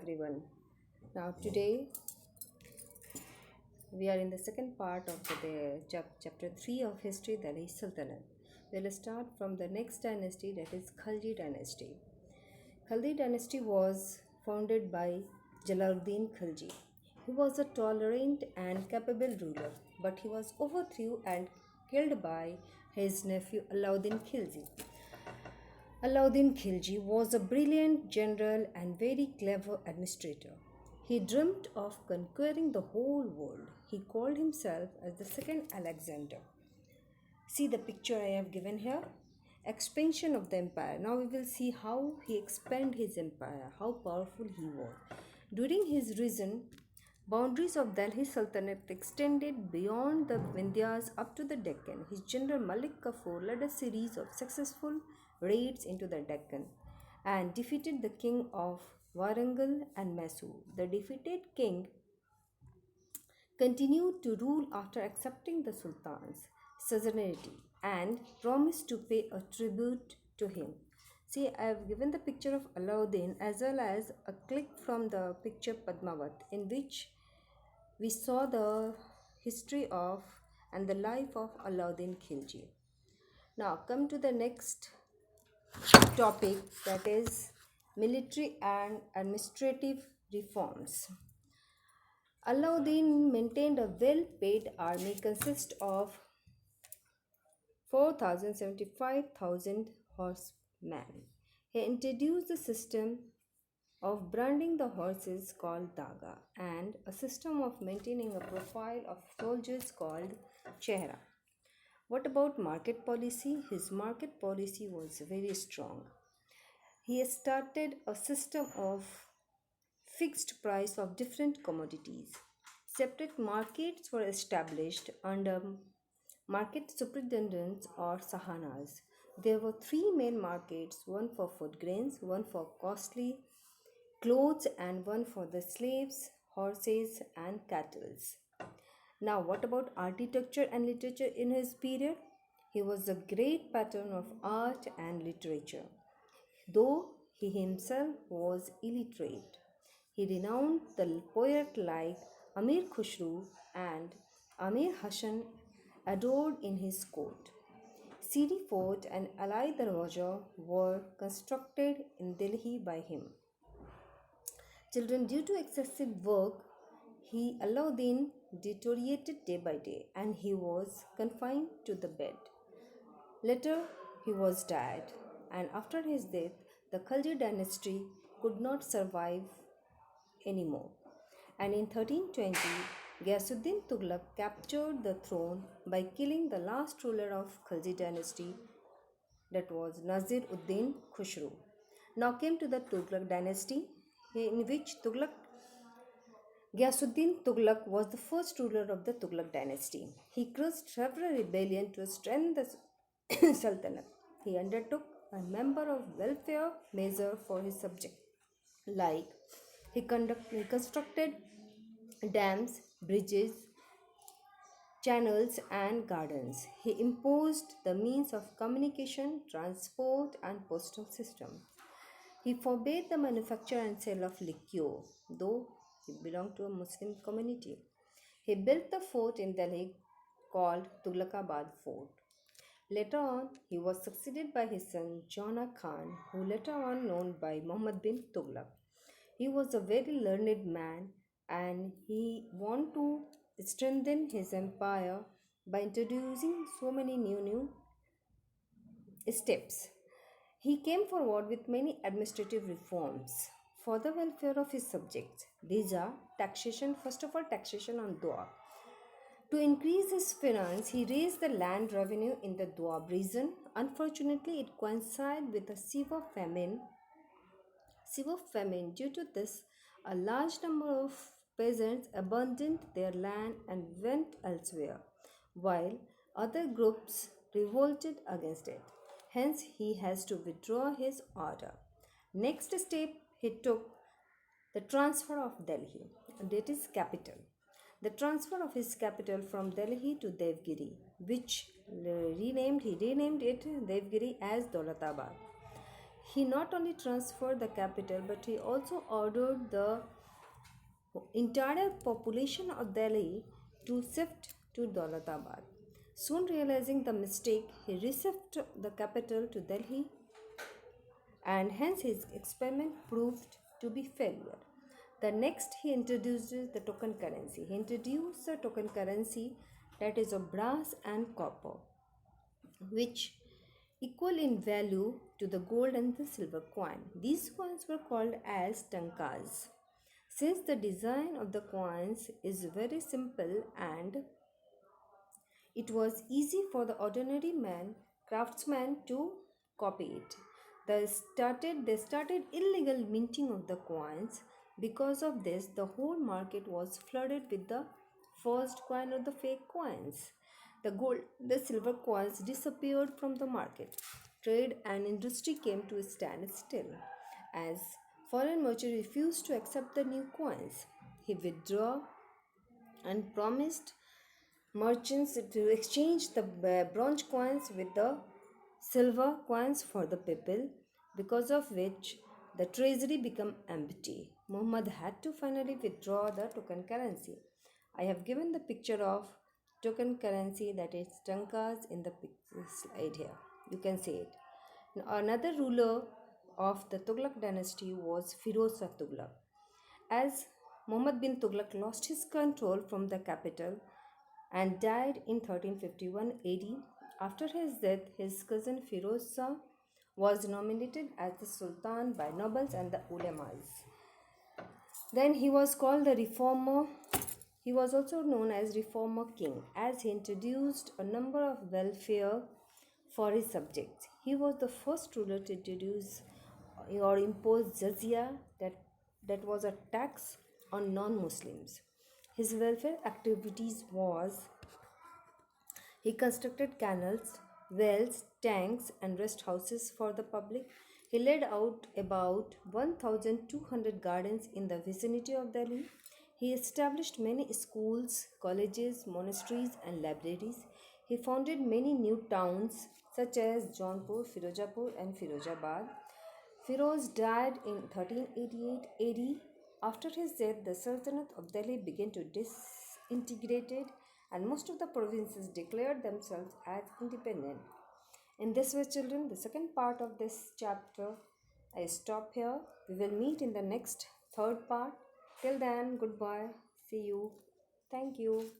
everyone. Now, today we are in the second part of chapter 3 of history, that is Sultanate. We'll start from the next dynasty, that is Khalji dynasty. Khalji dynasty was founded by Jalaluddin Khalji. He was a tolerant and capable ruler, but he was overthrown and killed by his nephew Alauddin Khilji. Alauddin Khilji was a brilliant general and very clever administrator. He dreamt of conquering the whole world. He called himself as the second Alexander. See the picture I have given here? Expansion of the empire. Now we will see how he expanded his empire, how powerful he was. During his reign, boundaries of Delhi Sultanate extended beyond the Vindhyas up to the Deccan. His general Malik Kafur led a series of successful raids into the Deccan and defeated the king of Warangal and Mysore. The defeated king continued to rule after accepting the Sultan's suzerainty and promised to pay a tribute to him. See, I have given the picture of Alauddin as well as a clip from the picture Padmavat, in which we saw the history of and the life of Alauddin Khilji. Now, come to the next topic, that is military and administrative reforms. Alauddin maintained a well-paid army consist of 4,075,000 horsemen. He introduced the system of branding the horses called daga and a system of maintaining a profile of soldiers called chehra. What about market policy? His market policy was very strong. He started a system of fixed price of different commodities. Separate markets were established under market superintendents or sahanas. There were three main markets, one for food grains, one for costly clothes, and one for the slaves, horses, and cattle. Now, what about architecture and literature in his period? He was a great patron of art and literature, though he himself was illiterate. He renowned the poet like Amir Khusru and Amir Hassan adored in his court. Siri Fort and Alai Darwaja were constructed in Delhi by him. Children, due to excessive work, Alauddin deteriorated day by day and he was confined to the bed. Later, he was died, and after his death, the Khalji dynasty could not survive anymore. And in 1320, Ghiyasuddin Tughlaq captured the throne by killing the last ruler of Khalji dynasty, that was Nazir Uddin Khusru. Now came to the Tughlaq dynasty, in which Ghiyasuddin Tughlaq was the first ruler of the Tughlaq dynasty. He crushed several rebellions to strengthen the Sultanate. He undertook a number of welfare measures for his subjects, like he constructed dams, bridges, channels, and gardens. He imposed the means of communication, transport, and postal system. He forbade the manufacture and sale of liquor, though he belonged to a Muslim community. He built the fort in Delhi called Tughlaqabad Fort. Later on, he was succeeded by his son Jana Khan, who later on known by Muhammad bin Tughlaq. He was a very learned man and he wanted to strengthen his empire by introducing so many new steps. He came forward with many administrative reforms for the welfare of his subjects. These are taxation, first of all, taxation on Doab. To increase his finance, he raised the land revenue in the Doab region. Unfortunately, it coincided with a severe famine. Due to this, a large number of peasants abandoned their land and went elsewhere, while other groups revolted against it. Hence, he has to withdraw his order. Next step, he took the transfer of Delhi, that is capital. The transfer of his capital from Delhi to Devgiri, which he renamed it Devgiri as Daulatabad. He not only transferred the capital but he also ordered the entire population of Delhi to shift to Daulatabad. Soon realizing the mistake, he reshifted the capital to Delhi and hence his experiment proved to be failure. The next he introduces the token currency. He introduced a token currency that is of brass and copper, which equal in value to the gold and the silver coin. These coins were called as tankas. Since the design of the coins is very simple and it was easy for the ordinary man, craftsman to copy it. They started illegal minting of the coins. Because of this, the whole market was flooded with the forged coin or the fake coins. The gold, the silver coins disappeared from the market. Trade and industry came to a standstill as foreign merchants refused to accept the new coins. He withdrew and promised merchants to exchange the bronze coins with the silver coins for the people, because of which the treasury became empty. Muhammad had to finally withdraw the token currency. I have given the picture of token currency, that is tankas, in the slide here. You can see it. Now, another ruler of the Tughlaq dynasty was Firoz Shah Tughlaq. As Muhammad bin Tughlaq lost his control from the capital and died in 1351 AD. After his death, his cousin Firoz Shah was nominated as the Sultan by nobles and the ulemas. Then he was called the reformer. He was also known as reformer king as he introduced a number of welfare for his subjects. He was the first ruler to introduce or impose jizya, that was a tax on non-Muslims. His welfare activities was he constructed canals, wells, tanks, and rest houses for the public. He laid out about 1,200 gardens in the vicinity of Delhi. He established many schools, colleges, monasteries, and libraries. He founded many new towns such as Jaunpur, Firozapur, and Firozabad. Firoz died in 1388 AD. After his death, the Sultanate of Delhi began to disintegrate and most of the provinces declared themselves as independent. In this way, children, the second part of this chapter, I stop here. We will meet in the next third part. Till then, goodbye. See you. Thank you.